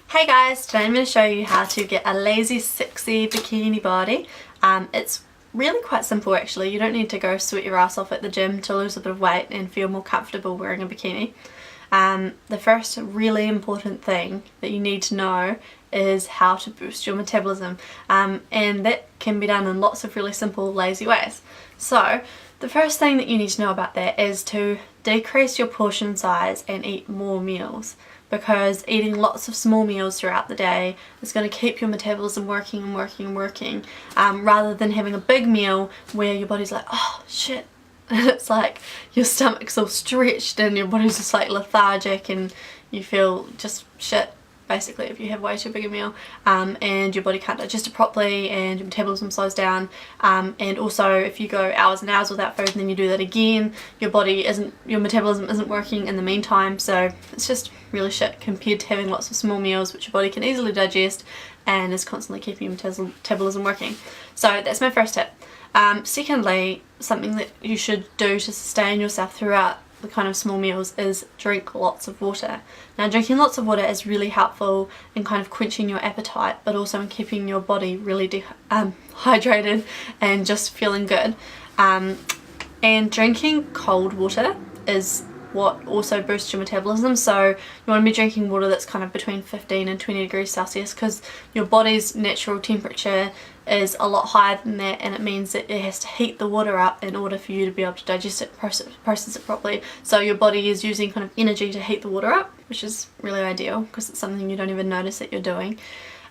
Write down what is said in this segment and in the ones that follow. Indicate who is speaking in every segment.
Speaker 1: Hey guys, today I'm going to show you how to get a lazy sexy bikini body. It's really quite simple actually. You don't need to go sweat your ass off at the gym to lose a bit of weight and feel more comfortable wearing a bikini. The first really important thing that you need to know is how to boost your metabolism, and that can be done in lots of really simple lazy ways. So the first thing that you need to know about that is to decrease your portion size and eat more meals, because eating lots of small meals throughout the day is going to keep your metabolism working and working and working, rather than having a big meal where your body's like, oh shit, and it's like your stomach's all stretched and your body's just like lethargic and you feel just shit basically if you have way too big a meal, and your body can't digest it properly and your metabolism slows down, and also if you go hours and hours without food and then you do that again, your metabolism isn't working in the meantime, so it's just really shit compared to having lots of small meals which your body can easily digest and is constantly keeping your metabolism working. So that's my first tip. Secondly, something that you should do to sustain yourself throughout the kind of small meals is drink lots of water. Now drinking lots of water is really helpful in kind of quenching your appetite, but also in keeping your body really hydrated and just feeling good. And drinking cold water is what also boosts your metabolism, so you want to be drinking water that's kind of between 15 and 20 degrees Celsius, because your body's natural temperature is a lot higher than that, and it means that it has to heat the water up in order for you to be able to digest it, process it properly. So your body is using kind of energy to heat the water up, which is really ideal because it's something you don't even notice that you're doing.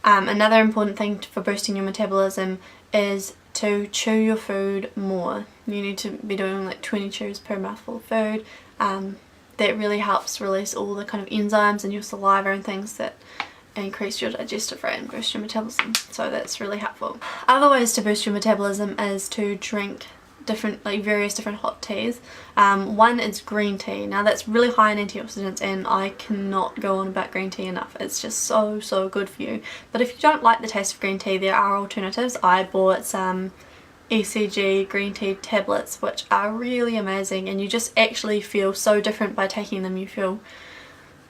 Speaker 1: Another important thing for boosting your metabolism is to chew your food more. You need to be doing like 20 chews per mouthful of food. That really helps release all the kind of enzymes in your saliva and things that increase your digestive rate and boost your metabolism, so that's really helpful. Other ways to boost your metabolism is to drink various different hot teas. One is green tea. Now that's really high in antioxidants and I cannot go on about green tea enough. It's just so good for you. But if you don't like the taste of green tea, there are alternatives. I bought some ECG green tea tablets which are really amazing, and you just actually feel so different by taking them. You feel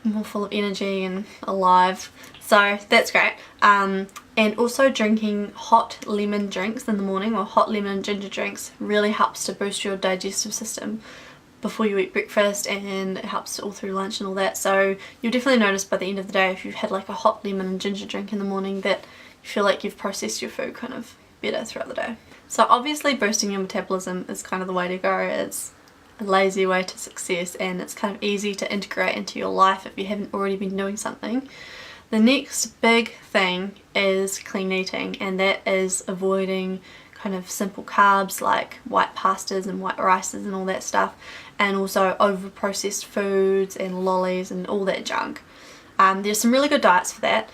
Speaker 1: more full of energy and alive, so that's great. And also drinking hot lemon drinks in the morning, or hot lemon and ginger drinks, really helps to boost your digestive system before you eat breakfast, and it helps all through lunch and all that. So you'll definitely notice by the end of the day, if you've had like a hot lemon and ginger drink in the morning, that you feel like you've processed your food kind of better throughout the day. So obviously boosting your metabolism is kind of the way to go. It's a lazy way to success, and it's kind of easy to integrate into your life if you haven't already been doing something. The next big thing is clean eating, and that is avoiding kind of simple carbs like white pastas and white rices and all that stuff, and also over processed foods and lollies and all that junk. There's some really good diets for that.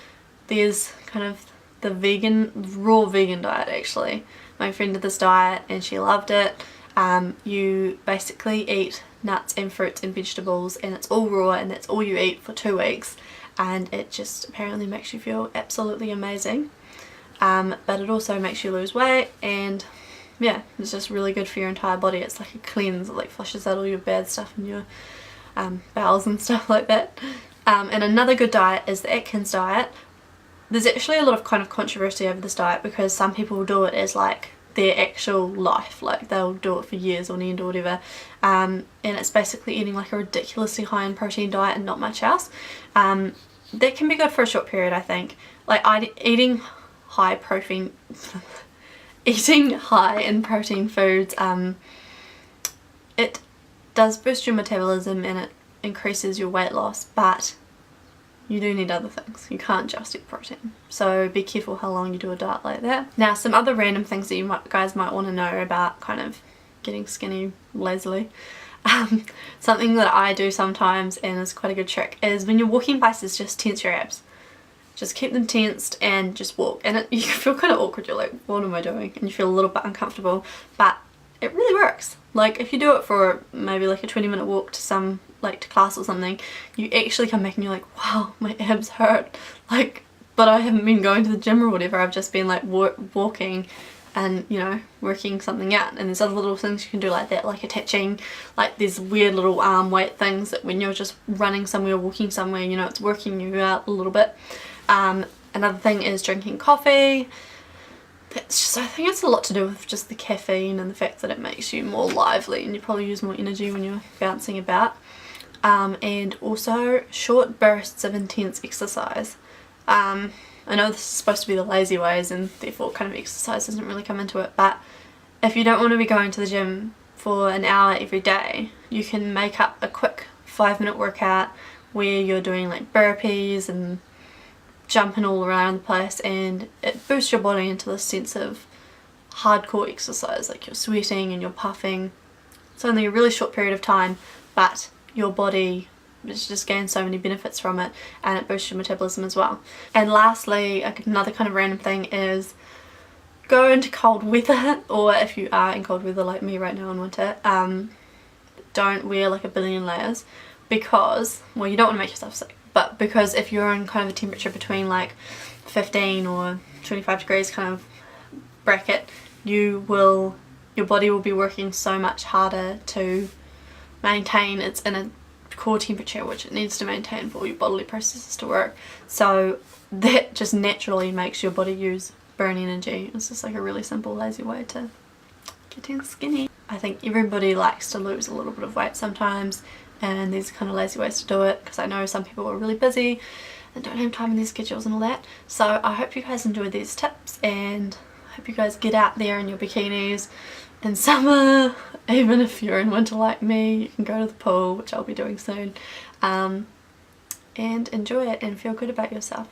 Speaker 1: There's kind of the raw vegan diet actually. My friend did this diet and she loved it. You basically eat nuts and fruits and vegetables, and it's all raw, and that's all you eat for 2 weeks, and it just apparently makes you feel absolutely amazing. But it also makes you lose weight, and yeah, it's just really good for your entire body. It's like a cleanse. It like flushes out all your bad stuff in your bowels and stuff like that. And another good diet is the Atkins diet. There's actually a lot of kind of controversy over this diet, because some people do it as like their actual life, like they'll do it for years on end or whatever, and it's basically eating like a ridiculously high in protein diet and not much else. That can be good for a short period, I think. Like eating high in protein foods, it does boost your metabolism and it increases your weight loss, but you do need other things. You can't just eat protein. So be careful how long you do a diet like that. Now, some other random things that you guys might want to know about kind of getting skinny lazily. Something that I do sometimes, and is quite a good trick, is when you're walking places, just tense your abs. Just keep them tensed and just walk. And you feel kind of awkward. You're like, what am I doing? And you feel a little bit uncomfortable, but it really works. Like if you do it for maybe like a 20-minute walk to to class or something, you actually come back and you're like, wow, my abs hurt. Like, but I haven't been going to the gym or whatever. I've just been like walking and, you know, working something out. And there's other little things you can do like that, like attaching like these weird little arm weight things that when you're just running somewhere or walking somewhere, you know, it's working you out a little bit. Another thing is drinking coffee. That's just, I think it's a lot to do with just the caffeine and the fact that it makes you more lively and you probably use more energy when you're bouncing about. And also short bursts of intense exercise. I know this is supposed to be the lazy ways and therefore kind of exercise doesn't really come into it, but if you don't want to be going to the gym for an hour every day, you can make up a quick 5-minute workout where you're doing like burpees and jumping all around the place, and it boosts your body into this sense of hardcore exercise, like you're sweating and you're puffing. It's only a really short period of time, but your body just gains so many benefits from it, and it boosts your metabolism as well. And lastly, another kind of random thing is go into cold weather, or if you are in cold weather like me right now in winter, don't wear like a billion layers, because, well, you don't want to make yourself sick, but because if you're in kind of a temperature between like 15 or 25 degrees kind of bracket, your body will be working so much harder to maintain its inner core temperature, which it needs to maintain for your bodily processes to work. So that just naturally makes your body burn energy. It's just like a really simple, lazy way to getting skinny. I think everybody likes to lose a little bit of weight sometimes, and there's kind of lazy ways to do it, because I know some people are really busy and don't have time in their schedules and all that. So I hope you guys enjoyed these tips, and I hope you guys get out there in your bikinis in summer. Even if you're in winter like me, you can go to the pool, which I'll be doing soon, and enjoy it and feel good about yourself.